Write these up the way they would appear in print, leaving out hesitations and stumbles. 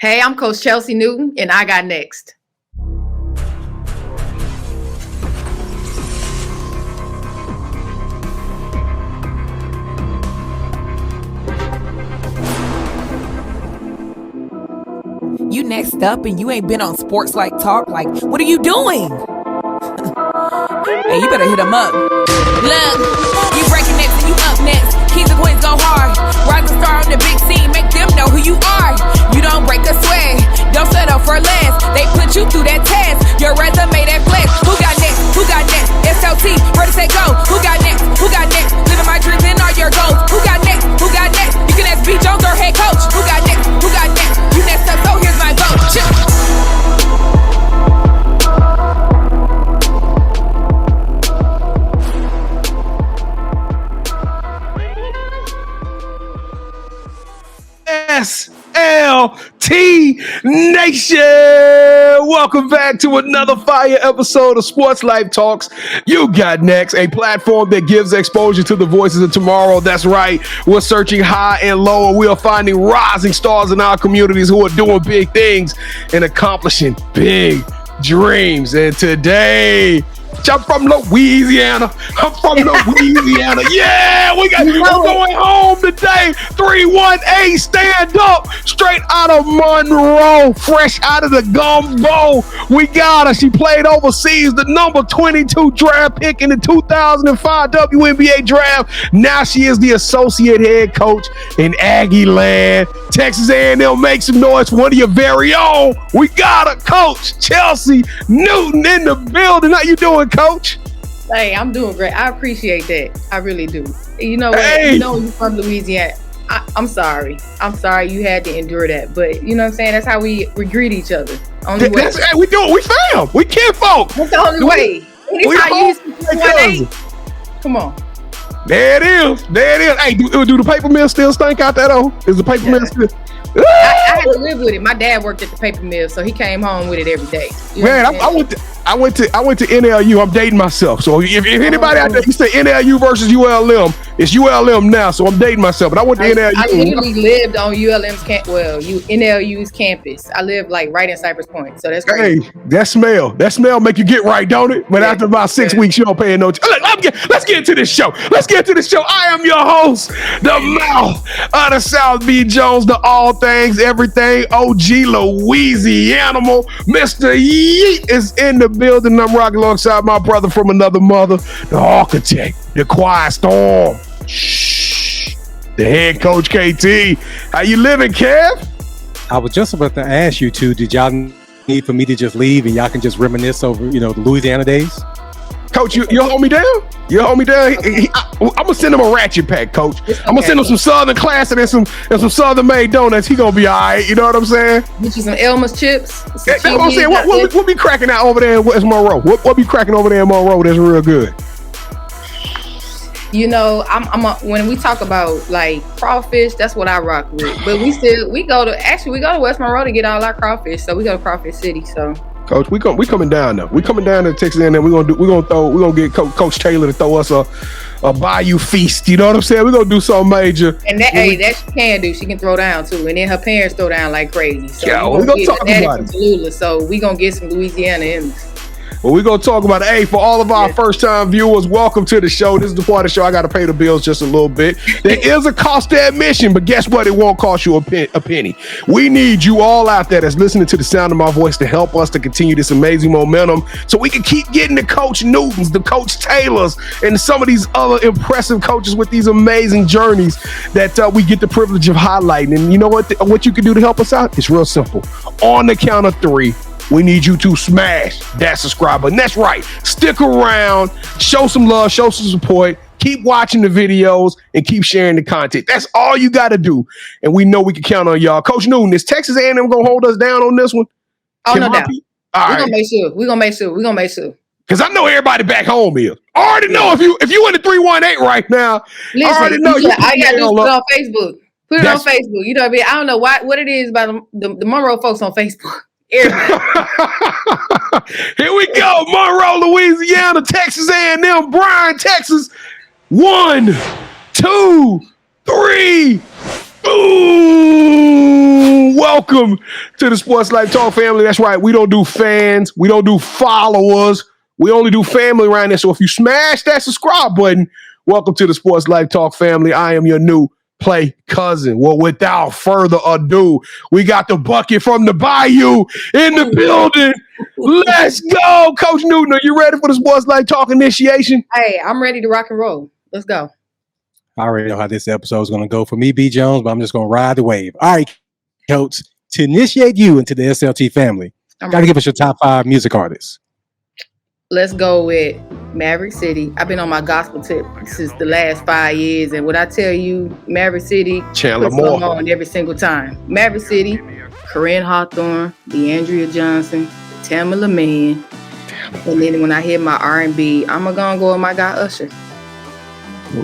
Hey, I'm Coach Chelsea Newton, and I got next. You next up and you ain't been on Sports Like Talk. Like, what are you doing? Hey, you better hit them up. Look, you breaking next and you up next. Kings and queens go hard. Rise and star on the big scene. Make them know who you are. You don't break a sweat. Don't settle for less. They put you through that test. Your resume that flex. Who got next? Who got next? SLT, ready, set, go. Who got next? Who got next? Living my dreams and all your goals. Who got next? Who got next? You can ask B. Jones or head coach. Who got next? Who got next? You next up, so here's my vote. Chill. SLT Nation, welcome back to another fire episode of Sports Life Talks. You got next, a platform that gives exposure to the voices of tomorrow. That's right, we're searching high and low, and we are finding rising stars in our communities who are doing big things and accomplishing big dreams. And today, I'm from Louisiana. Yeah, we're going home today. 318, stand up. Straight out of Monroe, fresh out of the gumbo. We got her. She played overseas, the number 22 draft pick in the 2005 WNBA draft. Now she is the associate head coach in Aggieland. Texas A&M, make some noise for one of your very own. We got her, Coach Chelsea Newton in the building. How you doing, Coach? Hey, I'm doing great. I appreciate that. I really do. You know what? Hey. You know you're from Louisiana. I'm sorry. I'm sorry you had to endure that. But you know what I'm saying? That's how we greet each other. Only way. Hey, we do it. We fam. We kinfolk. That's the only way. Anytime you see come on. There it is. Hey, do the paper mill still stink out there though? Is the paper mill still? I had to live with it. My dad worked at the paper mill, so he came home with it every day. You know Man, I went to NLU. I'm dating myself. So if anybody out there, you say NLU versus ULM, it's ULM now. So I'm dating myself. But I went to NLU. I literally lived on ULM's NLU's campus. I lived like right in Cypress Point. So that's crazy. Hey, that smell make you get right, don't it? But after about 6 weeks, you don't pay no. Let's get into this show. I am your host, the mouth of the South, B. Jones, the all things, everything, OG Louisiana. Mr. Yeet is in the building. I'm rocking alongside my brother from another mother, the architect, the quiet storm. Shh. The head coach, KT. How you living, Kev? I was just about to ask you two, did y'all need for me to just leave and y'all can just reminisce over, the Louisiana days? Coach, you hold me down? I'm gonna send him a ratchet pack, Coach. I'm gonna send him some Southern Classic and some Southern made donuts. He gonna be all right. You know what I'm saying? Get you some Elmer's chips. That's what I'm saying. What be cracking out over there in West Monroe? What be cracking over there in Monroe that's real good? You know, when we talk about like crawfish, that's what I rock with. But we go to West Monroe to get all our crawfish. So we go to Crawfish City. So. Coach, we coming down though. We coming down to Texas A&M. We're gonna get Coach Taylor to throw us a bayou feast. You know what I'm saying? We're gonna do something major. And that she can do. She can throw down too. And then her parents throw down like crazy. So we're gonna talk about it. Tallulah, so we gonna get some Louisiana in us. Well, we're going to talk about it. Hey, for all of our first-time viewers, welcome to the show. This is the part of the show I got to pay the bills just a little bit. There is a cost to admission, but guess what? It won't cost you a penny. We need you all out there that's listening to the sound of my voice to help us to continue this amazing momentum so we can keep getting the Coach Newtons, the Coach Taylors, and some of these other impressive coaches with these amazing journeys that we get the privilege of highlighting. And you know what you can do to help us out? It's real simple. On the count of three, we need you to smash that subscribe button. That's right. Stick around, show some love, show some support, keep watching the videos, and keep sharing the content. That's all you got to do. And we know we can count on y'all. Coach Newton, is Texas A&M going to hold us down on this one? Oh, no doubt. We're going to make sure. Because I know everybody back home is. I already know if you in the 318 right now, listen, I already know you got to do it on Facebook. Put it on Facebook. You know what I mean? I don't know what it is about the Monroe folks on Facebook. Here we go. Monroe, Louisiana, Texas A&M, Bryan, Texas. 1, 2, 3. Boom. welcome to the Sports Life Talk family. That's right. We don't do fans. We don't do followers. We only do family around here. So if you smash that subscribe button, welcome to the Sports Life Talk family. I am your new play cousin. Well, without further ado, we got the bucket from the bayou in the building. Let's go. Coach Newton, are you ready for the Sports Life Talk initiation? Hey, I'm ready to rock and roll. Let's go. I already know how this episode is going to go for me, B. Jones, but I'm just going to ride the wave. All right, Coach, to initiate you into the SLT family, got to give us your top 5 music artists. Let's go with Maverick City. I've been on my gospel tip since the last 5 years, and what I tell you, Maverick City Chandler puts Moore them on every single time. Maverick City, Corinne Hawthorne, DeAndrea Johnson, Tamala Mann, and then when I hit my R&B, I'm gonna go with my guy Usher.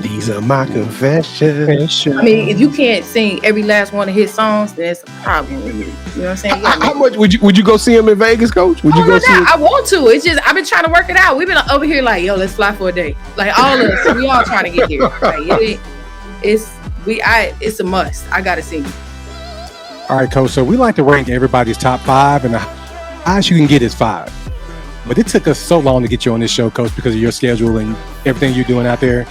These are my confessions. I mean, if you can't sing every last one of his songs, then it's a problem with you. You know what I'm saying? How much would you go see him in Vegas, Coach? Would you go see him? I want to. It's just I've been trying to work it out. We've been over here like, yo, let's fly for a day. Like all of us, we all trying to get here. Like it's a must. I gotta see. All right, Coach. So we like to rank everybody's top 5, and the highest you can get is 5. But it took us so long to get you on this show, Coach, because of your schedule and everything you're doing out there.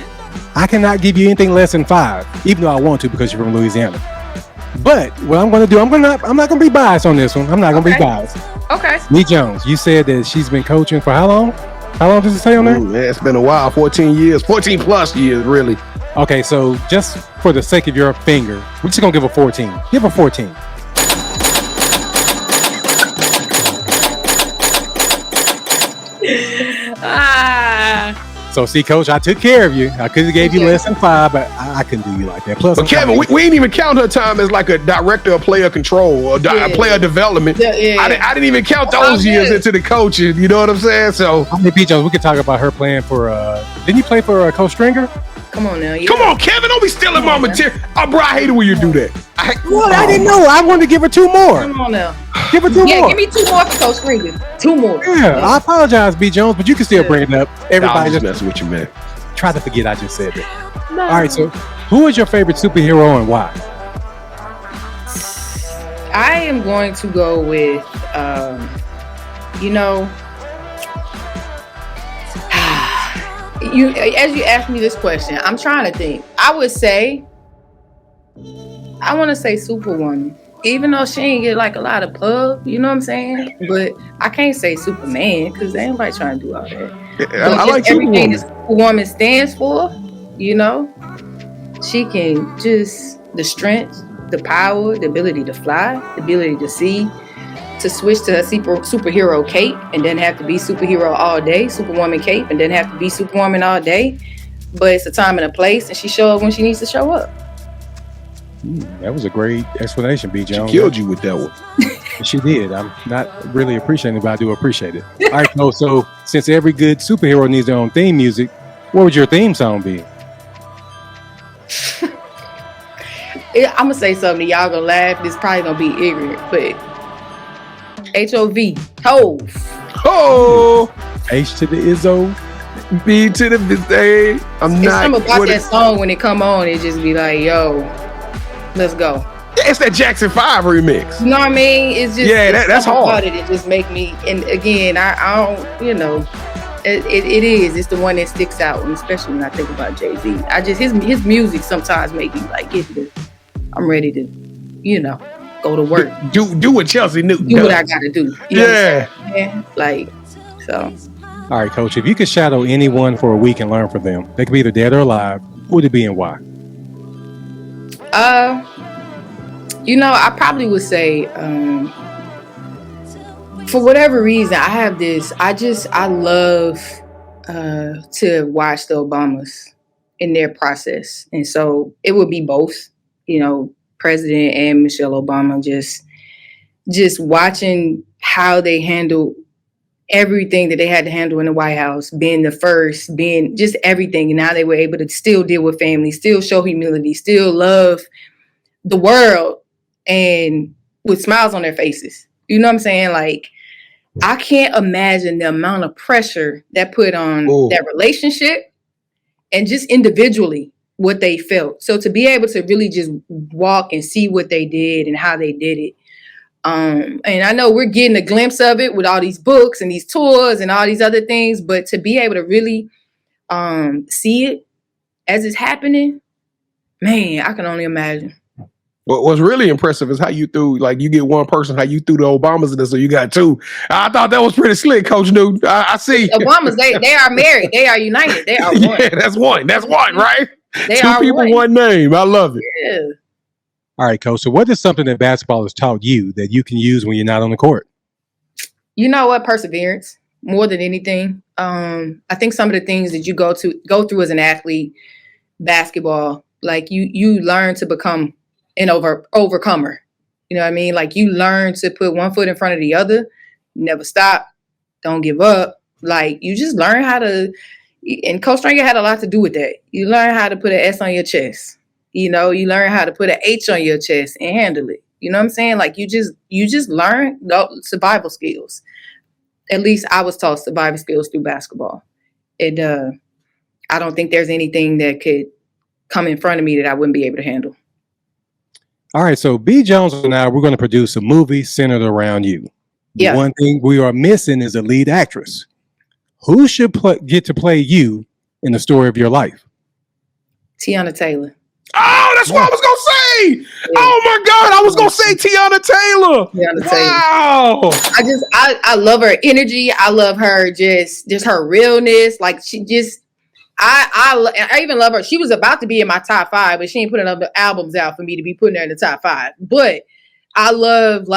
I cannot give you anything less than 5, even though I want to because you're from Louisiana. But what I'm going to do, I'm not going to be biased on this one. I'm not going to be biased. Okay. Lee Jones, you said that she's been coaching for how long? How long does it say on there? Ooh, man, it's been a while. 14 years. 14 plus years, really. Okay, so just for the sake of your finger, we're just going to give her 14. Give her 14. So, see, Coach, I took care of you. I could have gave you less than 5, but I couldn't do you like that. Plus, but Kevin, we ain't even count her time as like a director of player control or player development. I didn't even count those years into the coaching. You know what I'm saying? So, I mean, P. Jones, we could talk about her playing for. Didn't you play for Coach Stringer? Come on now. Come on, Kevin. Don't be stealing my material. Oh, bro, I hate it when you do that. I didn't know. I wanted to give her 2 more. Come on now. Give her 2 more. Yeah, give me 2 more for Coach Stringer. 2 more. Yeah, I apologize, B. Jones, but you can still bring it up. Everybody just messing with you, man. Try to forget I just said that. No. All right, so who is your favorite superhero and why? I am going to go with, as you asked me this question, I'm trying to think. I want to say Superwoman, even though she ain't get like a lot of pub, you know what I'm saying? But I can't say Superman because ain't nobody trying to do all that. I like everything that Superwoman stands for, you know, she can just the strength, the power, the ability to fly, the ability to see, to switch to a superhero cape and then have to be superhero all day, Superwoman cape, and then have to be Superwoman all day. But it's a time and a place, and she show up when she needs to show up. That was a great explanation, B. Jones. She killed you with that one. She did. I'm not really appreciating it, but I do appreciate it. All right, so since every good superhero needs their own theme music, what would your theme song be? I'm going to say something. Y'all going to laugh. This probably going to be ignorant, but H-O-V. Hove. Oh. H to the Izzo. B to the Bizay. It's something about that song when it come on, it just be like, yo, let's go. It's that Jackson 5 remix. You know what I mean? It's just that's hard. It just make me, and again, I don't, you know, it is. It's the one that sticks out, and especially when I think about Jay-Z. I just his music sometimes make me like I'm ready to, you know, go to work. Do what Chelsea Newton do does. what I gotta do. Yeah. Like so. All right, Coach. If you could shadow anyone for a week and learn from them, they could be either dead or alive. Who would it be and why? You know, I probably would say, for whatever reason, I have this. I love to watch the Obamas in their process, and so it would be both. You know, President and Michelle Obama, just watching how they handle everything that they had to handle in the White House, being the first, being just everything, and how they were able to still deal with family, still show humility, still love the world, and with smiles on their faces. You know what I'm saying? Like, I can't imagine the amount of pressure that put on that relationship and just individually what they felt. So to be able to really just walk and see what they did and how they did it And I know we're getting a glimpse of it with all these books and these tours and all these other things, but to be able to really see it as it's happening, man, I can only imagine. What's really impressive is how you threw, like, you get one person, how you threw the Obamas in this, so you got two. I thought that was pretty slick, Coach Newton. I see. Obamas, they are married. They are united. They are one. Yeah, that's one. That's one, right? They Two are people, one name. I love it. Yeah. All right, Coach. So what is something that basketball has taught you that you can use when you're not on the court? You know what? Perseverance, more than anything. I think some of the things that you go through as an athlete, basketball, like you learn to become an overcomer. You know what I mean? Like you learn to put one foot in front of the other, never stop, don't give up. Like you just learn how to, and Coach Stringer had a lot to do with that. You learn how to put an S on your chest. You know, you learn how to put an H on your chest and handle it. You know what I'm saying? Like you just learn survival skills. At least I was taught survival skills through basketball. And I don't think there's anything that could come in front of me that I wouldn't be able to handle. All right, so B. Jones and I, we're going to produce a movie centered around you. Yeah. One thing we are missing is a lead actress. Who should get to play you in the story of your life? Tiana Taylor. Oh, that's what I was gonna say. Yeah. Oh my God, I was gonna say Tiana Taylor. Wow. I love her energy. I love her just her realness. Like she just. I even love her. She was about to be in my top 5, but she ain't putting enough albums out for me to be putting her in the top 5. But I love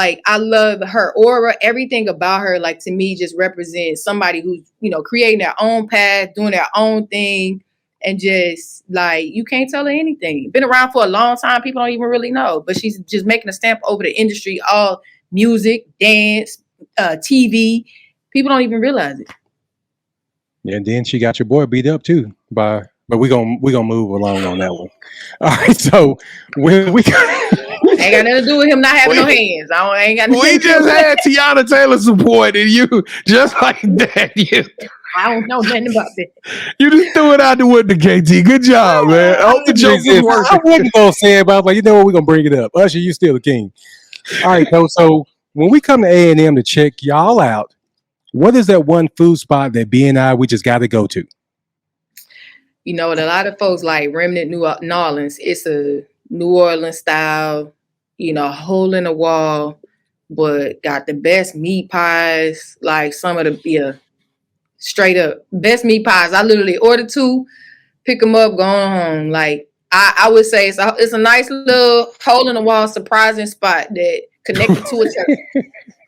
her aura. Everything about her, like, to me, just represents somebody who's, creating their own path, doing their own thing, and just like you can't tell her anything. Been around for a long time. People don't even really know, but she's just making a stamp over the industry. All music, dance, TV. People don't even realize it. Yeah, and then she got your boy beat up too. But we gonna move along on that one. All right, so we ain't got nothing to do with him not having no hands. I ain't got. We just had Tiana Taylor support, and you just like that. I don't know nothing about that. You just threw it out the window, KT. Good job, man. I hope the joke was working. I wasn't gonna say it, but I was like, you know what? We're gonna bring it up. Usher, you still the king. All right, so when we come to A&M to check y'all out, what is that one food spot that B and I we just got to go to? A lot of folks like Remnant New Orleans. It's a New Orleans style, hole in the wall, but got the best meat pies. Like some of the straight up best meat pies. I literally order 2, pick them up, going home. Like I would say it's a nice little hole in the wall, surprising spot that connected to a church.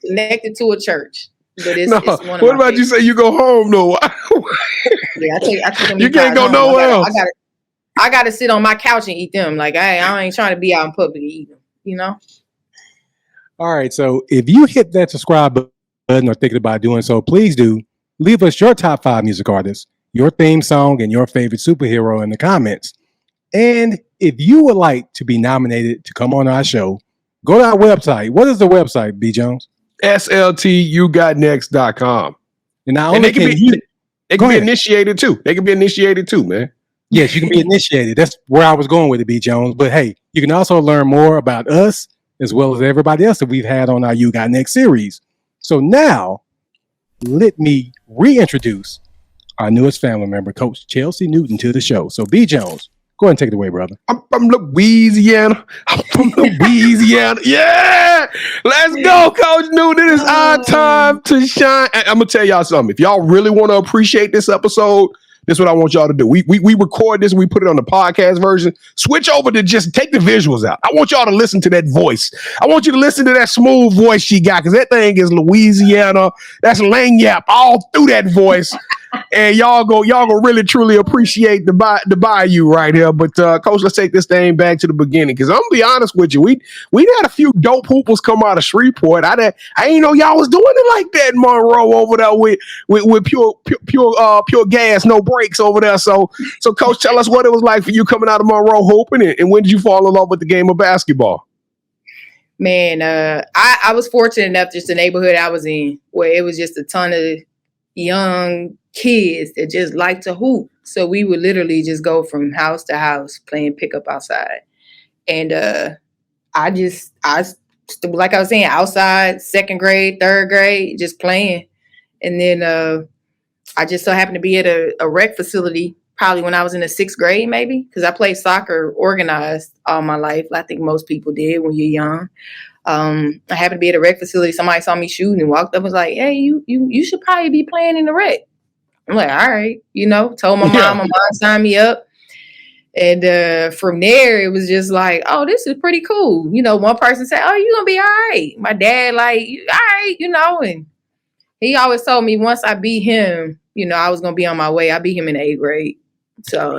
Connected to a church. But it's one of what about you say you go home though? Yeah, I take them. You can't go nowhere else. I gotta sit on my couch and eat them. Like I ain't trying to be out in public and eat them. All right. So if you hit that subscribe button or thinking about doing so, please do leave us your top 5 music artists, your theme song, and your favorite superhero in the comments. And if you would like to be nominated to come on our show, go to our website. What is the website, B. Jones? SLTUGotNext.com. And not only they can be initiated too. They can be initiated too, man. Yes, you can be initiated. That's where I was going with it, B. Jones. But hey, you can also learn more about us as well as everybody else that we've had on our You Got Next series. So now, let me reintroduce our newest family member, Coach Chelsea Newton, to the show. So B. Jones, go ahead and take it away, brother. I'm from Louisiana. Yeah. Let's go, Coach Newton. It is our time to shine. I'm going to tell y'all something. If y'all really want to appreciate this episode, this is what I want y'all to do. We record this and we put it on the podcast version. Switch over to just take the visuals out. I want y'all to listen to that voice. I want you to listen to that smooth voice she got, because that thing is Louisiana. That's Lagniappe all through that voice. And y'all go really truly appreciate the bayou right here. But Coach, let's take this thing back to the beginning, because I'm gonna be honest with you, we had a few dope hoopers come out of Shreveport. I ain't know y'all was doing it like that in Monroe over there with pure gas, no brakes over there. So Coach, tell us what it was like for you coming out of Monroe hooping, and when did you fall in love with the game of basketball? Man, I was fortunate enough, just the neighborhood I was in, where it was just a ton of young kids that just like to hoop. So we would literally just go from house to house playing pickup outside. And I like I was saying, outside, second grade, third grade, just playing. And then I just so happened to be at a rec facility probably when I was in the 6th grade, maybe, because I played soccer organized all my life. I think most people did when you're young. I happened to be at a rec facility. Somebody saw me shooting and walked up and was like, hey, you should probably be playing in the rec. I'm like, all right, told my mom signed me up. And from there, it was just like, oh, this is pretty cool. One person said, oh, you're going to be all right. My dad, like, all right, and he always told me once I beat him, I was going to be on my way. I beat him in the 8th grade. So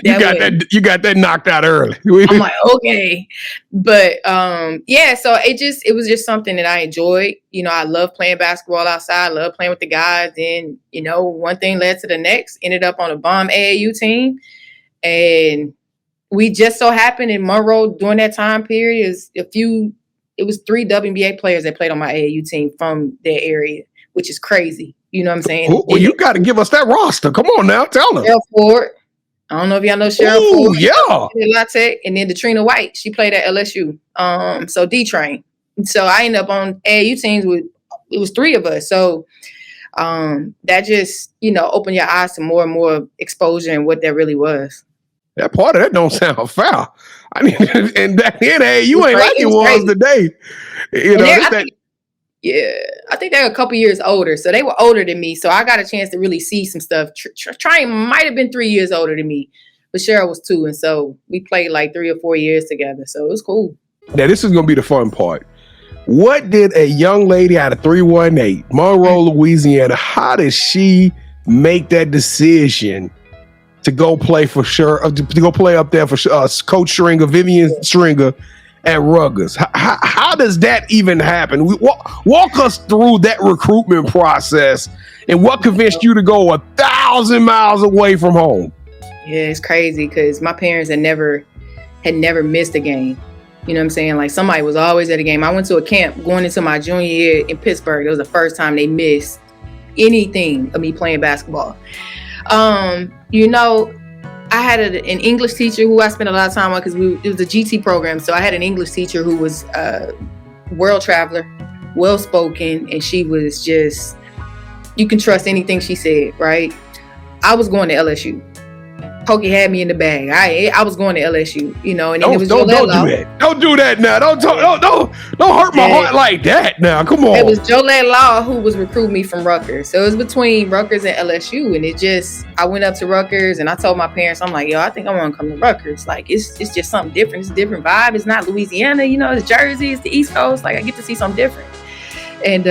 you got that knocked out early. I'm like, okay. But so it was just something that I enjoyed. I love playing basketball outside, I love playing with the guys. And, one thing led to the next, ended up on a bomb AAU team. And we just so happened in Monroe during that time period it was 3 WNBA players that played on my AAU team from their area, which is crazy. You know what I'm saying? Well, you got to give us that roster. Come on now, tell us. Cheryl Ford. I don't know if y'all know Cheryl Ford. Yeah. And then Katrina White. She played at LSU. So D-Train. So I ended up on AAU teams it was 3 of us. So that just, opened your eyes to more and more exposure and what that really was. That part of that don't sound foul. I mean, and back then, you ain't like it was crazy today. I think they're a couple years older. So they were older than me. So I got a chance to really see some stuff. Train might have been 3 years older than me, but Cheryl was 2. And so we played like 3 or 4 years together. So it was cool. Now, this is going to be the fun part. What did a young lady out of 318, Monroe, Louisiana, how did she make that decision to go play to go play up there for Coach Stringer, Vivian Stringer at Rutgers? How does that even happen? Walk us through that recruitment process and what convinced you to go 1,000 miles away from home? Yeah, it's crazy because my parents had never missed a game. You know what I'm saying? Like somebody was always at a game. I went to a camp going into my junior year in Pittsburgh. It was the first time they missed anything of me playing basketball. I had an English teacher who I spent a lot of time on because it was a GT program. So I had an English teacher who was a world traveler, well-spoken, and she was just, you can trust anything she said, right? I was going to LSU. Pokey had me in the bag. I was going to LSU, and then it was don't do that. Don't do that now. Don't hurt my heart like that now. Come on. It was Jolette Law who was recruiting me from Rutgers. So it was between Rutgers and LSU, and I went up to Rutgers and I told my parents, I'm like, yo, I think I want to come to Rutgers. Like it's just something different. It's a different vibe. It's not Louisiana, it's Jersey, it's the East Coast. Like I get to see something different. And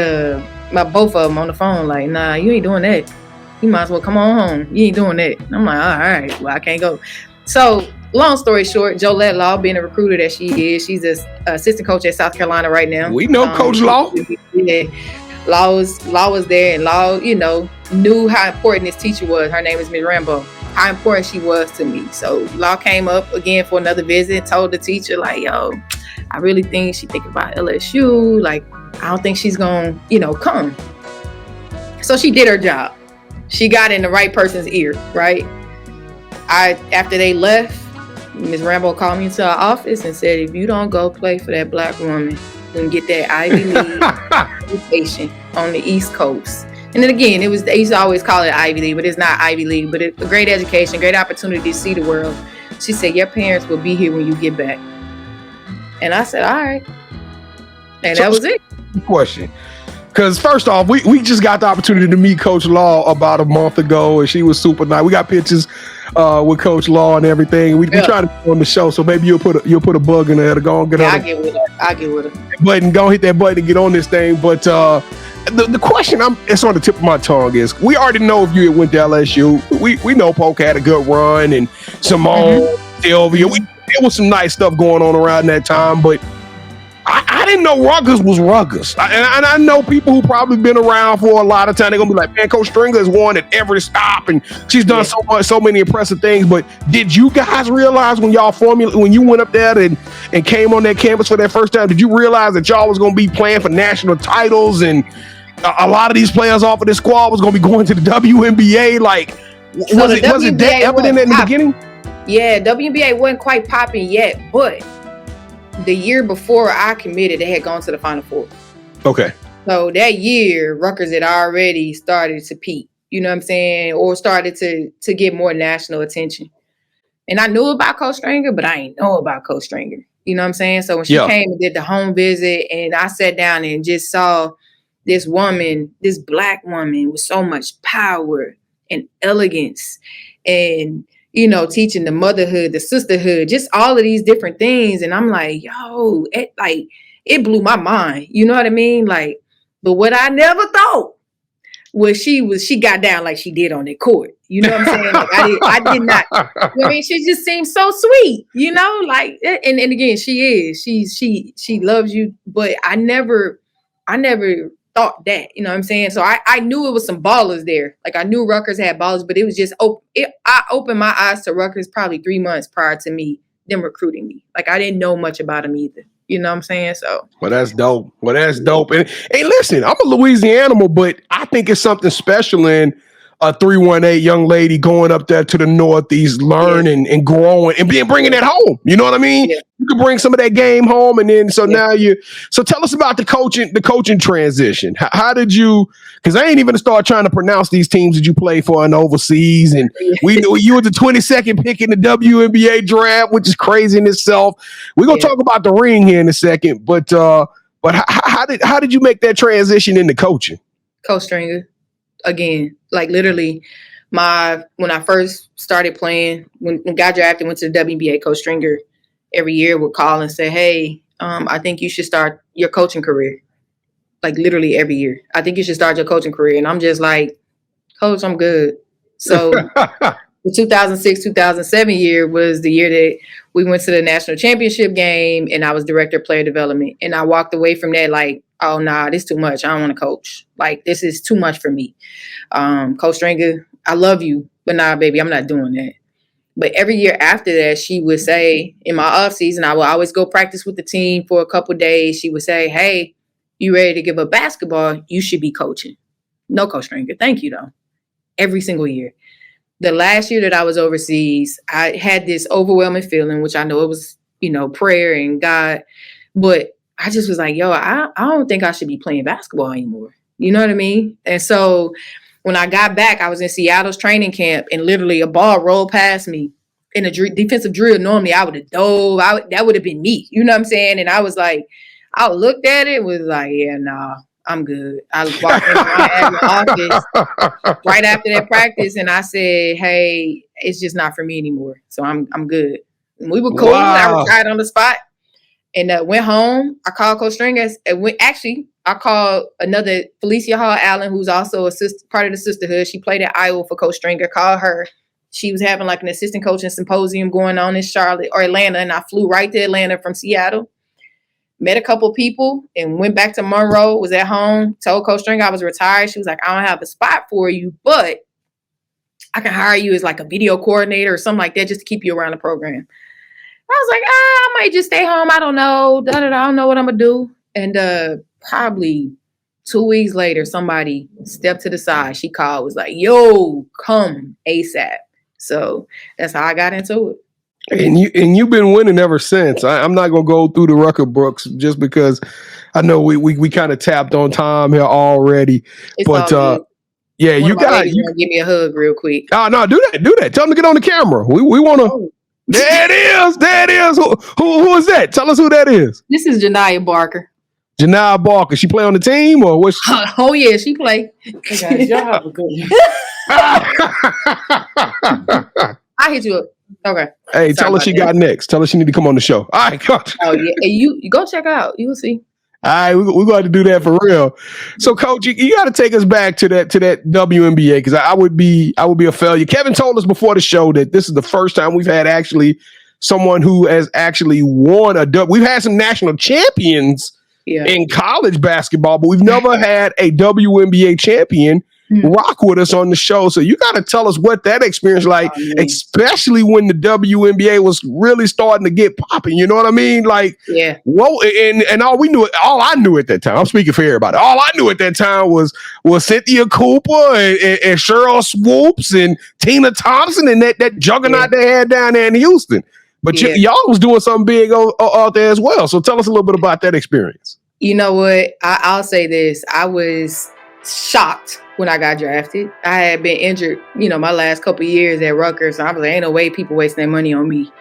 both of them on the phone, like, nah, you ain't doing that. You might as well come on home. You ain't doing that. I'm like, all right, well, I can't go. So long story short, Jolette Law, being a recruiter that she is, she's an assistant coach at South Carolina right now. We know Coach Law. Yeah. Law was there, and Law, knew how important this teacher was. Her name is Ms. Rambo. How important she was to me. So Law came up again for another visit, told the teacher, like, yo, I really think she thinking about LSU. Like, I don't think she's going to, come. So she did her job. She got in the right person's ear, right? After they left, Ms. Rambo called me into her office and said, if you don't go play for that black woman, then get that Ivy League education on the East Coast. And then again, they used to always call it Ivy League, but it's not Ivy League, but it's a great education, great opportunity to see the world. She said, your parents will be here when you get back. And I said, all right. And that was it. Question. Because first off, we just got the opportunity to meet Coach Law about a month ago, and she was super nice. We got pictures with Coach Law and everything. We trying to go on the show, so maybe you'll put a bug in there to go and get on. I'll get with her. Button, go hit that button and get on this thing. But the question it's on the tip of my tongue is: we already know if you went to LSU. We know Polk had a good run, and Simone, Sylvia. There was some nice stuff going on around that time, but I didn't know Rutgers was Rutgers. And I know people who probably been around for a lot of time. They're going to be like, man, Coach Stringer has won at every stop, and she's done so many impressive things. But did you guys realize when you went up there and came on that campus for that first time, did you realize that y'all was going to be playing for national titles, and a lot of these players off of this squad was going to be going to the WNBA? Like, was it that evident in the beginning? Yeah, WNBA wasn't quite popping yet, but the year before I committed, they had gone to the Final Four. Okay. So that year, Rutgers had already started to peak, you know what I'm saying? Or started to get more national attention. And I knew about Coach Stringer, but I ain't know about Coach Stringer. You know what I'm saying? So when she came and did the home visit, and I sat down and just saw this woman, this Black woman with so much power and elegance and, you know, teaching the motherhood, the sisterhood, just all of these different things. And I'm like, yo, it blew my mind. You know what I mean? Like, but what I never thought was she got down like she did on the court. You know what I'm saying? Like I did not. I mean, she just seems so sweet, you know, like, and again, she loves you, but I never thought that, you know what I'm saying? So I knew it was some ballers there. Like I knew Rutgers had ballers, but it was just, I opened my eyes to Rutgers probably 3 months prior to them recruiting me. Like I didn't know much about them either. You know what I'm saying? So. Well, that's dope. And hey, listen, I'm a Louisiana, but I think it's something special in a 318 young lady going up there to the Northeast, learning and growing and bringing it home. You know what I mean? Yeah. You can bring some of that game home, and then so tell us about the coaching transition. How did you? Because I ain't even start trying to pronounce these teams that you play for in overseas, and we knew you were the 22nd pick in the WNBA draft, which is crazy in itself. We're gonna talk about the ring here in a second, but how did you make that transition into coaching? Coach Stringer. Again, like literally when I first started playing, when got drafted, went to the WNBA, Coach Stringer every year would call and say, hey, I think you should start your coaching career. Like literally every year. I think you should start your coaching career. And I'm just like, Coach, I'm good. So the 2006, 2007 year was the year that we went to the national championship game and I was director of player development. And I walked away from that like, oh, nah, this is too much. I don't want to coach. Like, this is too much for me. Coach Stringer, I love you, but nah, baby, I'm not doing that. But every year after that, she would say, in my off season, I would always go practice with the team for a couple of days. She would say, hey, you ready to give up basketball? You should be coaching. No, Coach Stringer, thank you, though. Every single year. The last year that I was overseas, I had this overwhelming feeling, which I know it was, you know, prayer and God, but I just was like, yo, I don't think I should be playing basketball anymore. You know what I mean? And so when I got back, I was in Seattle's training camp and literally a ball rolled past me in a defensive drill. Normally I would have dove. That would have been me. You know what I'm saying? And I was like, I looked at it, was like, yeah, nah, I'm good. I walked into my office right after that practice and I said, hey, it's just not for me anymore. So I'm good. And we were cool. Wow. I retired on the spot. And went home. I called Coach Stringer. I called another Felicia Hall Allen, who's also a part of the sisterhood. She played at Iowa for Coach Stringer. Called her. She was having like an assistant coaching symposium going on in Charlotte or Atlanta. And I flew right to Atlanta from Seattle. Met a couple people and went back to Monroe. Was at home. Told Coach Stringer I was retired. She was like, I don't have a spot for you, but I can hire you as like a video coordinator or something like that just to keep you around the program. I was like, I might just stay home. I don't know. I don't know what I'm going to do. And probably 2 weeks later, somebody stepped to the side. She called, was like, yo, come ASAP. So that's how I got into it. And you've been winning ever since. I'm not going to go through the record books just because I know we kind of tapped on time here already. It's but yeah, you got to give me a hug real quick. Oh, no, do that. Tell them to get on the camera. We want to. Oh. There it is. Who is that? Tell us who that is. This is Janiyah Barker. Janiyah Barker. She play on the team or what? Oh yeah, she play. Hey guys, y'all have a good one. I hit you up. Okay. Hey, tell her she got next. Tell her she need to come on the show. All right, Coach. Oh yeah, hey, you go check her out. You will see. All right, we're going to do that for real. So, Coach, you got to take us back to that WNBA because I would be a failure. Kevin told us before the show that this is the first time we've had actually someone who has actually won we've had some national champions in college basketball, but we've never had a WNBA champion rock with us on the show. So you got to tell us what that experience like, especially when the WNBA was really starting to get popping. You know what I mean? Like, whoa, and all I knew at that time, I'm speaking for everybody. All I knew at that time was Cynthia Cooper and Cheryl Swoops and Tina Thompson and that juggernaut they had down there in Houston. But Yeah. y'all was doing something big out there as well. So tell us a little bit about that experience. You know what? I'll say this. I was shocked when I got drafted. I had been injured, my last couple of years at Rutgers. So I was like, ain't no way people wasting their money on me.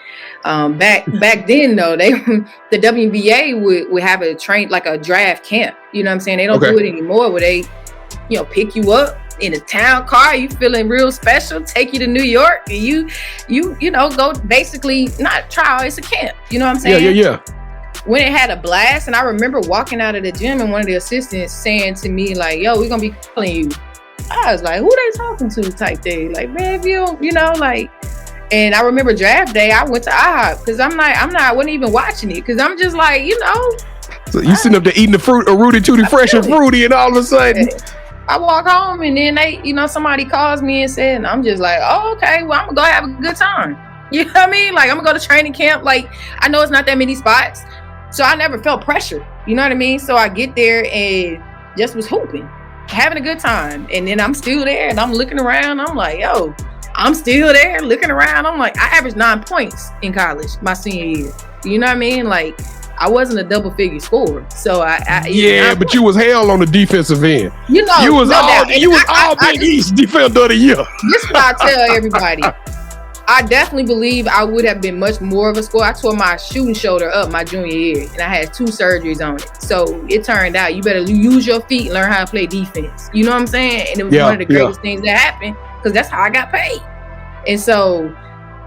Back then, though, the WNBA would have a draft camp. You know what I'm saying? They don't do it anymore where they, pick you up in a town car, you feeling real special, take you to New York, and you go basically not trial, it's a camp. You know what I'm saying? Yeah. When it had a blast, and I remember walking out of the gym and one of the assistants saying to me, like, yo, we're gonna be calling you. I was like, who they talking to type thing? Like, man, if you don't, and I remember draft day, I went to IHOP because I wasn't even watching it because I'm just like, So you sitting up there eating the fruit, a Rooty Tooty Fresh and Fruity, and all of a sudden I walk home and then they, somebody calls me and said, and I'm just like, oh, okay, well, I'm gonna go have a good time. You know what I mean? Like, I'm gonna go to training camp. Like, I know it's not that many spots, so I never felt pressure. You know what I mean? So I get there and just was hooping, having a good time. And then I'm still there and I'm looking around. I'm like, yo, I'm still there looking around. I'm like, I averaged 9 points in college my senior year. You know what I mean? Like, I wasn't a double figure scorer. So but you was hell on the defensive end. You was all Big East defender of the year. This is what I tell everybody. I definitely believe I would have been much more of a scorer. I tore my shooting shoulder up my junior year, and I had 2 surgeries on it. So it turned out you better use your feet and learn how to play defense. You know what I'm saying? And it was one of the greatest things that happened because that's how I got paid. And so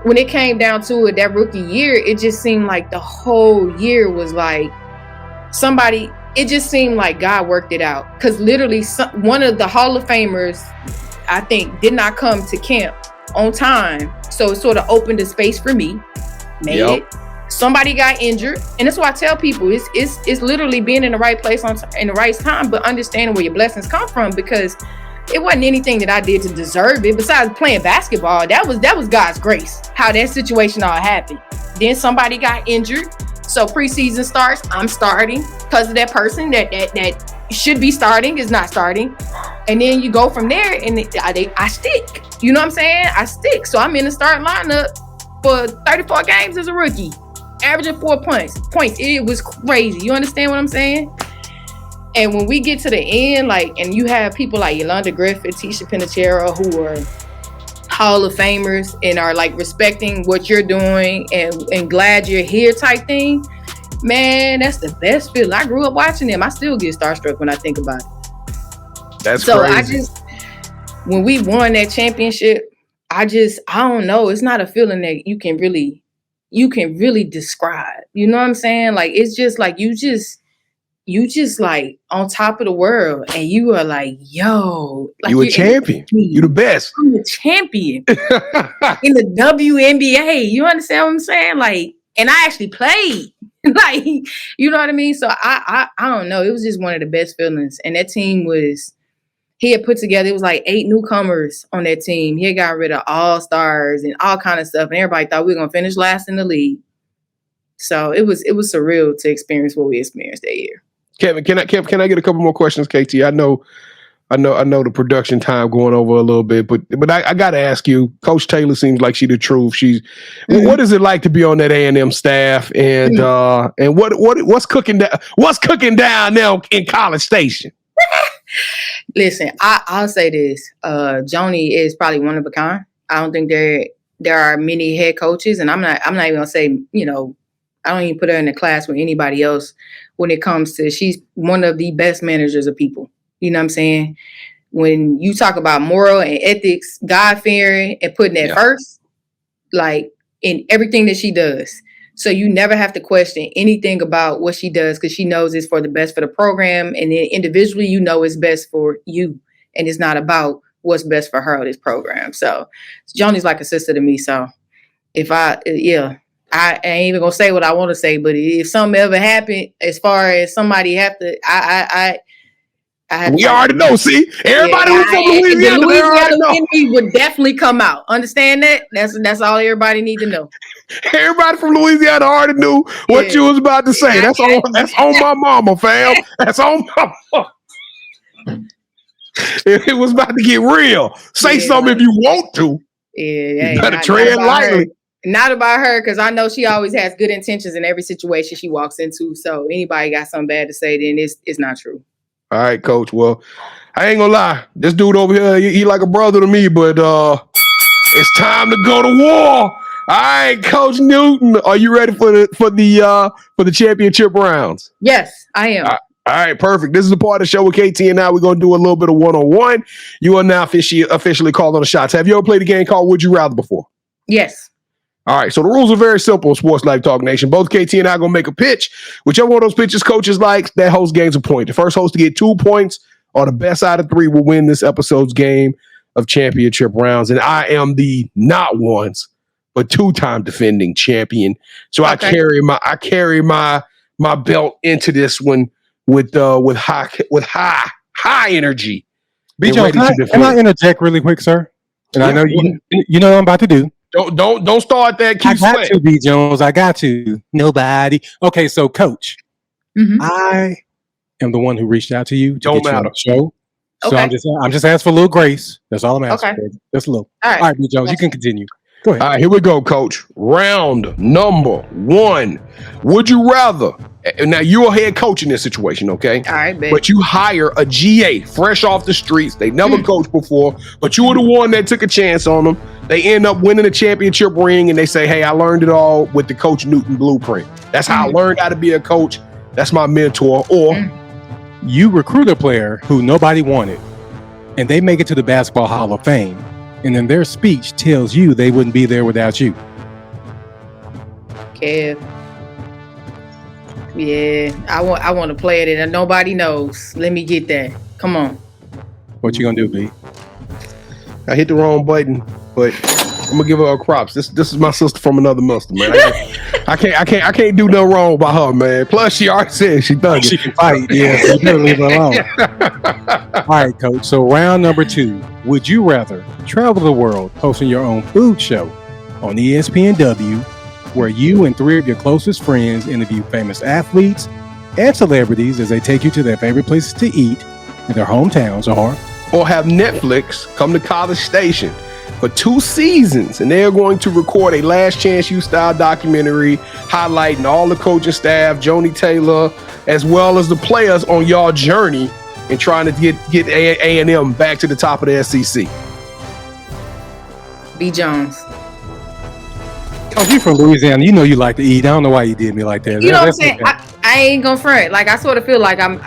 when it came down to it, that rookie year, it just seemed like the whole year was like it just seemed like God worked it out. Because literally one of the Hall of Famers, I think, did not come to camp on time. So it sort of opened a space for me. Somebody got injured. And that's why I tell people it's literally being in the right place in the right time, but understanding where your blessings come from, because it wasn't anything that I did to deserve it. Besides playing basketball, that was God's grace, how that situation all happened. Then somebody got injured. So preseason starts, I'm starting because of that person that should be starting is not starting. And then you go from there and I stick. You know what I'm saying? I stick. So I'm in the starting lineup for 34 games as a rookie, averaging 4 points. It was crazy. You understand what I'm saying? And when we get to the end, and you have people like Yolanda Griffith, Tisha Pinachero, who are Hall of Famers and are respecting what you're doing and glad you're here type thing, man, that's the best feeling. I grew up watching them. I still get starstruck when I think about it. That's crazy. When we won that championship, I don't know. It's not a feeling that you can really describe. You know what I'm saying? It's just you just on top of the world, and you are like, yo, you a champion. You the best. I'm the champion in the WNBA. You understand what I'm saying? And I actually played. You know what I mean? So I don't know. It was just one of the best feelings. And that team he had put together, it was 8 newcomers on that team. He had got rid of all-stars and all kind of stuff. And everybody thought we were going to finish last in the league. So it was surreal to experience what we experienced that year. Kevin, can I get a couple more questions, KT? I know the production time going over a little bit, but I got to ask you. Coach Taylor seems like she's the truth. What is it like to be on that A&M staff, and what's cooking down? What's cooking down now in College Station? Listen, I'll say this: Joni is probably one of a kind. I don't think there are many head coaches, and I'm not even gonna say I don't even put her in a class with anybody else when it comes to, she's one of the best managers of people. You know what I'm saying? When you talk about moral and ethics, God-fearing, and putting that first, in everything that she does. So you never have to question anything about what she does, because she knows it's for the best for the program. And then individually, it's best for you. And it's not about what's best for her or this program. So Joni's like a sister to me. So I ain't even gonna say what I want to say, but if something ever happened, as far as somebody have to, we already know. See, everybody who's from Louisiana, the Louisiana in me would definitely come out. Understand that? That's all everybody need to know. Everybody from Louisiana already knew what you was about to say. That's on my mama, fam. That's on my mama. It was about to get real. Say something if you want to. Yeah, you better tread lightly. Not about her, because I know she always has good intentions in every situation she walks into. So anybody got something bad to say, then it's not true. All right, Coach. Well, I ain't gonna lie. This dude over here, he like a brother to me, but it's time to go to war. All right, Coach Newton, are you ready for the championship rounds? Yes, I am. All right, perfect. This is the part of the show with KT and I. We're gonna do a little bit of one-on-one. You are now officially called on the shots. Have you ever played a game called Would You Rather before? Yes. All right, so the rules are very simple. Sports Life Talk Nation. Both KT and I are gonna make a pitch. Whichever one of those pitches coaches likes, that host gains a point. The first host to get 2 points or the best out of 3 will win this episode's game of championship rounds. And I am the not once but 2-time defending champion. So okay. I carry my belt into this one with high energy. B. Jones, can I interject really quick, sir? And I know you know what I'm about to do. Don't start that. I got to, B. Jones. I got to. Nobody. Okay, so Coach, I am the one who reached out to you to get you on the show. So okay. I'm just asking for a little grace. That's all I'm asking for. Just a little. All right, B. Jones, you can continue. Go ahead. All right, here we go, Coach. Round number 1. Would you rather? Now you're a head coach in this situation, okay? All right, babe. But you hire a GA fresh off the streets. They never coached before, but you were the one that took a chance on them. They end up winning a championship ring, and they say, "Hey, I learned it all with the Coach Newton blueprint. That's how I learned how to be a coach. That's my mentor." Or you recruit a player who nobody wanted, and they make it to the Basketball Hall of Fame, and then their speech tells you they wouldn't be there without you. Kev. Yeah, I want to play it and nobody knows. Let me get that. Come on. What you gonna do, B? I hit the wrong button, but I'm gonna give her props. This is my sister from another monster, man. I can't do no wrong by her, man. Plus, she already said she done. She can fight. Yeah, so you better leave her alone. All right, Coach. So round number 2. Would you rather travel the world hosting your own food show on ESPNW, where you and 3 of your closest friends interview famous athletes and celebrities as they take you to their favorite places to eat in their hometowns, or have Netflix come to College Station for 2 seasons, and they are going to record a Last Chance U style documentary highlighting all the coaching staff, Joni Taylor, as well as the players on y'all journey in trying to get A&M back to the top of the SEC? B. Jones. Oh, you from Louisiana. You know you like to eat. I don't know why you did me like that. You know what I'm saying? Okay. I ain't gonna front. Like, I sort of feel like I'm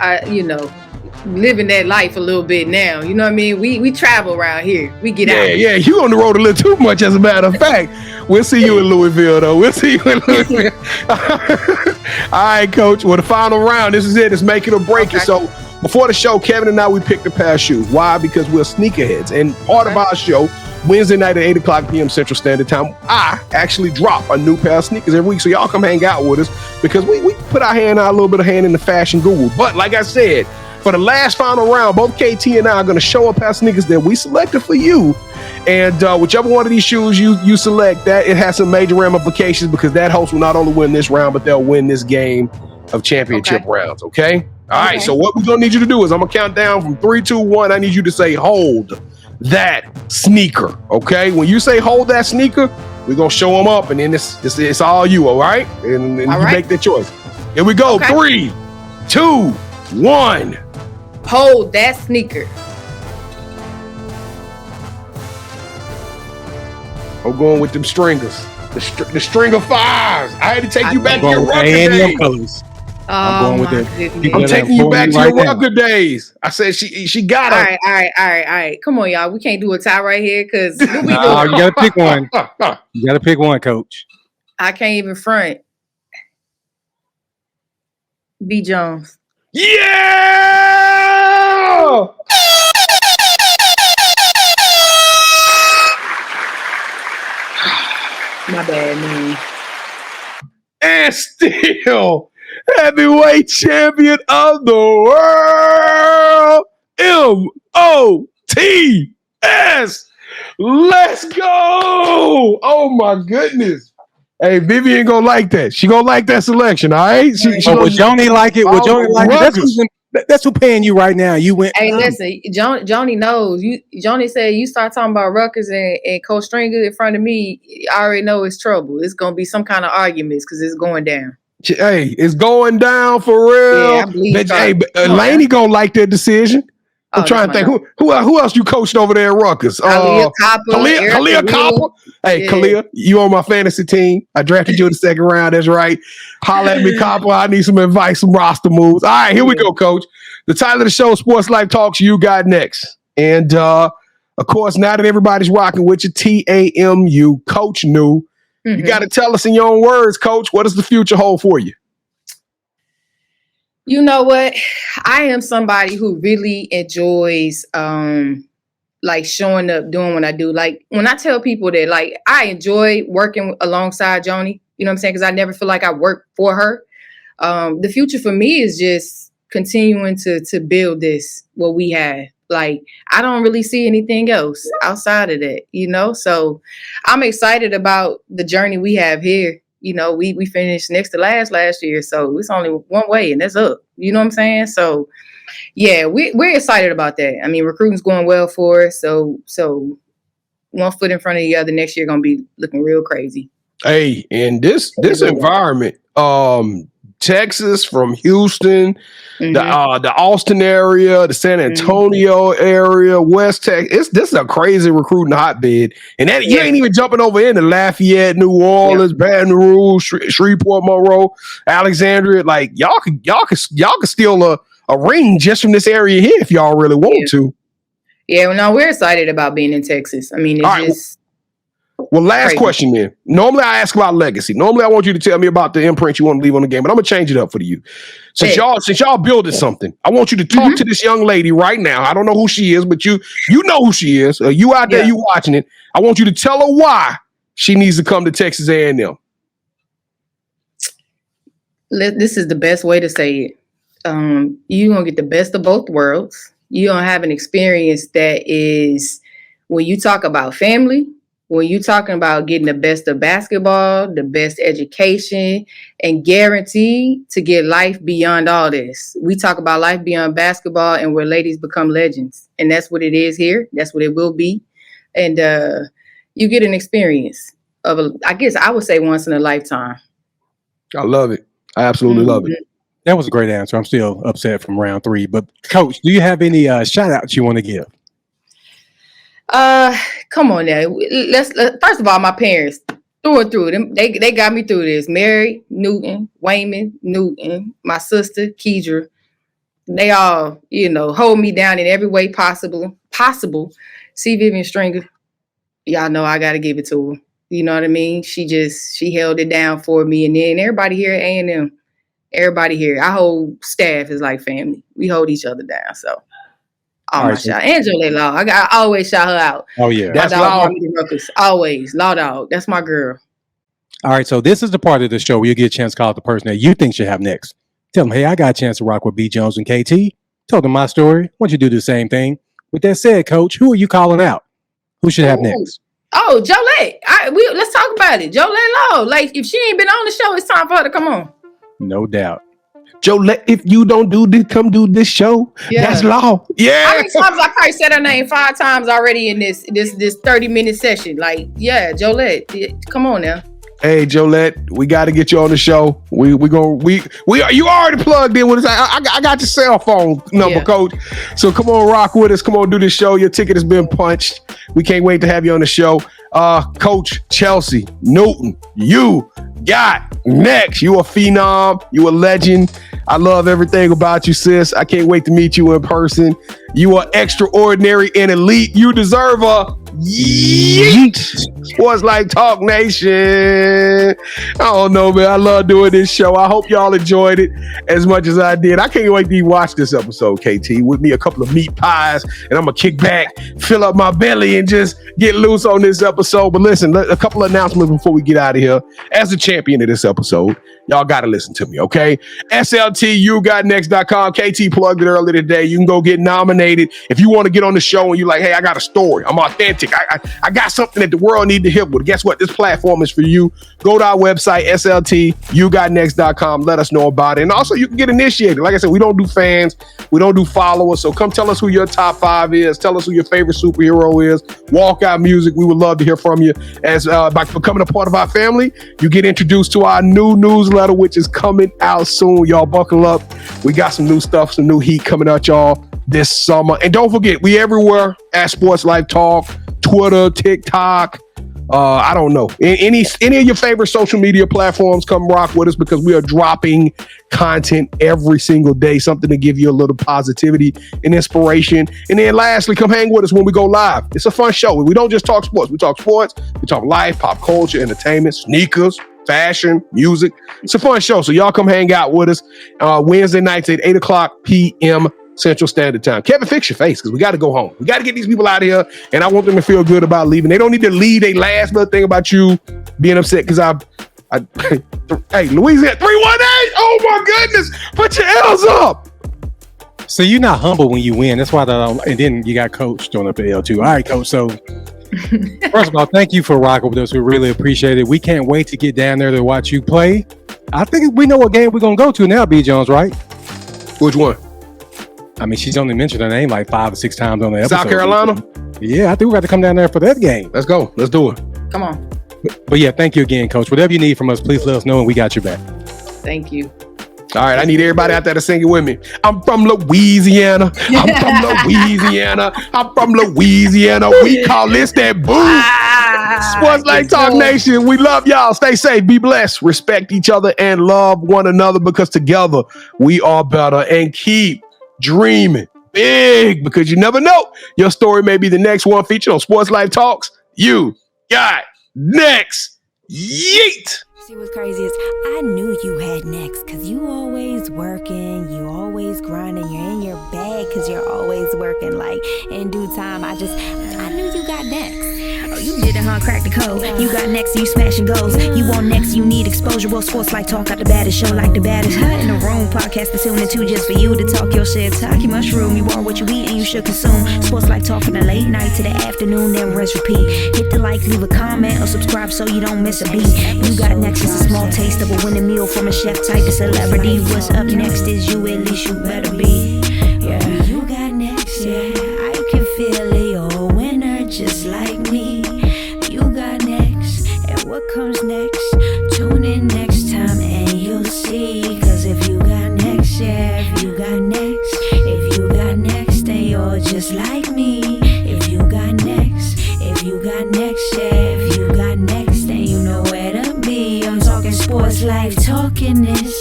living that life a little bit now. You know what I mean? We travel around here. We get out. Yeah, you on the road a little too much, as a matter of fact. We'll see you in Louisville, though. We'll see you in Louisville. All right, Coach. Well, the final round. This is it. It's make it or break it. So before the show, Kevin and I, we picked a pair of shoes. Why? Because we're sneakerheads. And part of our show, Wednesday night at 8 o'clock p.m. Central Standard Time, I actually drop a new pair of sneakers every week. So y'all come hang out with us, because we put our little bit of hand in the fashion Google. But like I said, for the last final round, both KT and I are going to show a pair of sneakers that we selected for you. And whichever one of these shoes you select, that it has some major ramifications, because that host will not only win this round, but they'll win this game of championship rounds. Okay? All right. So what we're going to need you to do is I'm going to count down from 3, 2, 1. I need you to say, hold that sneaker. Okay? When you say hold that sneaker, we're going to show them up, and then it's all you. All right? And you make the choice. Here we go. 3, 2, 1. Hold that sneaker. I'm going with them stringers. The stringer 5s. I had to take you back to your Rutgers days. I'm going with it. I'm taking you back to your Rutgers days. I said she got it. All right. Come on, y'all. We can't do a tie right here, because you got to pick one. You got to pick one, Coach. I can't even front. B. Jones. Yeah! My bad, man. And still heavyweight champion of the world, MOTS. Let's go! Oh my goodness. Hey, Vivian gonna like that. She gonna like that selection, all right? Would Joni like it? Would Joni like it? That's who paying you right now. You went. Hey, listen, Joni knows. Joni said you start talking about Rutgers and Coach Stringer in front of me, I already know it's trouble. It's gonna be some kind of arguments because it's going down. Hey, it's going down for real. Yeah, I believe. Laney gonna like that decision. I'm trying to think who else you coached over there at Rutgers. Khalil Copper. Hey, Khalil, you on my fantasy team. I drafted you in the second round. That's right. Holla at me, Copper. I need some advice, some roster moves. All right, here we go, Coach. The title of the show, Sports Life Talks, You Got Next. And, of course, now that everybody's rocking with you, TAMU, Coach New, you got to tell us in your own words, Coach, what does the future hold for you? You know what? I am somebody who really enjoys like showing up, doing what I do. Like when I tell people that like I enjoy working alongside Joni, you know what I'm saying? Because I never feel like I work for her. The future for me is just continuing to build what we have. Like I don't really see anything else outside of that, you know? So I'm excited about the journey we have here. You know, we finished next to last year, so it's only one way, and that's up. You know what I'm saying? So, yeah, we're excited about that. I mean, recruiting's going well for us, so one foot in front of the other. Next year, gonna be looking real crazy. Hey, in this environment, Texas, from Houston, the Austin area, the San Antonio area, West Texas. This is a crazy recruiting hotbed, and that you ain't even jumping over into Lafayette, New Orleans, Baton Rouge, Shreveport, Monroe, Alexandria. Like y'all could steal a ring just from this area here if y'all really want to. Yeah, well, no, we're excited about being in Texas. I mean, it's just. Well, last question then. Normally I ask about legacy. Normally I want you to tell me about the imprint you want to leave on the game, but I'm gonna change it up for you. Since y'all building something, I want you to talk to this young lady right now. I don't know who she is, but you know who she is. You out there, you watching it. I want you to tell her why she needs to come to Texas A&M. This is the best way to say it. You're gonna get the best of both worlds. You're gonna have an experience that is when you talk about family. When you're talking about getting the best of basketball, the best education, and guaranteed to get life beyond all this. We talk about life beyond basketball and where ladies become legends. And that's what it is here. That's what it will be. And you get an experience of, I guess I would say once in a lifetime. I love it. I absolutely love it. That was a great answer. I'm still upset from round 3. But, Coach, do you have any shout-outs you want to give? Come on now. Let's first of all, my parents through and through them. They got me through this. Mary Newton, Wayman Newton, my sister Keidra. They all, hold me down in every way possible. See Vivian Stringer. Y'all know I gotta give it to her. You know what I mean? She held it down for me, and then everybody here at A&M, everybody here, our whole staff is like family. We hold each other down. So. Shout. And Jolette Law. I always shout her out. Oh, yeah. That's Law. Always. Law Dog. That's my girl. All right. So this is the part of the show where you get a chance to call out the person that you think should have next. Tell them, hey, I got a chance to rock with B. Jones and KT. Tell them my story. I want you to do the same thing. With that said, Coach, who are you calling out? Who should have next? Oh, Jolette. Let's talk about it. Jolette Law. Like, if she ain't been on the show, it's time for her to come on. No doubt. Jolette, if you don't do this, come do this show. Yeah. That's Law. Yeah. How many times I probably said her name 5 times already in this 30-minute session? Like, yeah, Jolette, come on now. Hey, Jolette, we got to get you on the show. You already plugged in with us. I got your cell phone number, Coach. So come on, rock with us. Come on, do this show. Your ticket has been punched. We can't wait to have you on the show. Coach Chelsea Newton, you got next. You a phenom. You a legend. I love everything about you, sis. I can't wait to meet you in person. You are extraordinary and elite. You deserve a yeet. Sports Like Talk Nation. I don't know, man. I love doing this show. I hope y'all enjoyed it as much as I did. I can't wait to watch this episode, KT, with me a couple of meat pies, and I'm going to kick back, fill up my belly, and just get loose on this episode. But listen, a couple of announcements before we get out of here. As the champion of this episode, y'all got to listen to me, okay? SLTUGotNext.com. KT plugged it earlier today. You can go get nominated. If you want to get on the show and you're like, hey, I got a story. I'm authentic. authentic. I got something that the world need to hear with. Guess what? This platform is for you. Go to our website, sltyougotnext.com. Let us know about it. And also, you can get initiated. Like I said, we don't do fans. We don't do followers. So come tell us who your top 5 is. Tell us who your favorite superhero is. Walk out music. We would love to hear from you. As by becoming a part of our family, you get introduced to our new newsletter, which is coming out soon. Y'all buckle up. We got some new stuff, some new heat coming out, y'all, this summer. And don't forget, we everywhere at Sports Life Talk, Twitter, TikTok. I don't know. Any of your favorite social media platforms, come rock with us because we are dropping content every single day, something to give you a little positivity and inspiration. And then lastly, come hang with us when we go live. It's a fun show. We don't just talk sports. We talk sports. We talk life, pop culture, entertainment, sneakers, fashion, music. It's a fun show. So y'all come hang out with us Wednesday nights at 8 o'clock p.m. Central Standard Time. Kevin, fix your face because we got to go home. We got to get these people out of here, and I want them to feel good about leaving. They don't need to leave a last little thing about you being upset because hey, Louisiana 318. Oh my goodness, put your L's up. So you're not humble when you win. That's why and then you got Coach throwing up the L2. All right, Coach. So first of all, thank you for rocking with us. We really appreciate it. We can't wait to get down there to watch you play. I think we know what game we're gonna go to now, B. Jones, right? Which one? I mean, she's only mentioned her name like 5 or 6 times on the episode. South Carolina? Yeah, I think we got to come down there for that game. Let's go. Let's do it. Come on. But yeah, thank you again, Coach. Whatever you need from us, please let us know and we got your back. Thank you. All right, I need everybody out there to sing it with me. I'm from Louisiana. I'm from Louisiana. I'm from Louisiana. We call this that boom. Sports Life Talk Nation. We love y'all. Stay safe. Be blessed. Respect each other and love one another because together we are better. And keep dreaming big because you never know. Your story may be the next one featured on Sports Life Talks. You got next. Yeet. See what's crazy is I knew you had next because you always working, you always grinding, you're in your bag because you're always working. Like in due time, I knew you got next. Oh, you did it, huh? Crack the code. You got next, you smashing goals. You want next, you need exposure. Well, Sports Like Talk got the baddest show, like the baddest. Hot in the room, podcast to tune into just for you to talk your shit. Talk your mushroom, you are what you eat and you should consume. Sports Like Talk from the late night to the afternoon, then rest repeat. Hit the like, leave a comment, or subscribe so you don't miss a beat. You got next is a small taste of a winning meal from a chef type of celebrity. What's up next is you, at least you better be. Yeah, you got next, yeah. I can feel it, you're a winner just like me. You got next, and what comes next? Tune in next time and you'll see. Cause if you got next, yeah, if you got next, then you're just like me. If you got next, yeah, if you got next, then you know where to be. I'm talking Sports Life, talking this.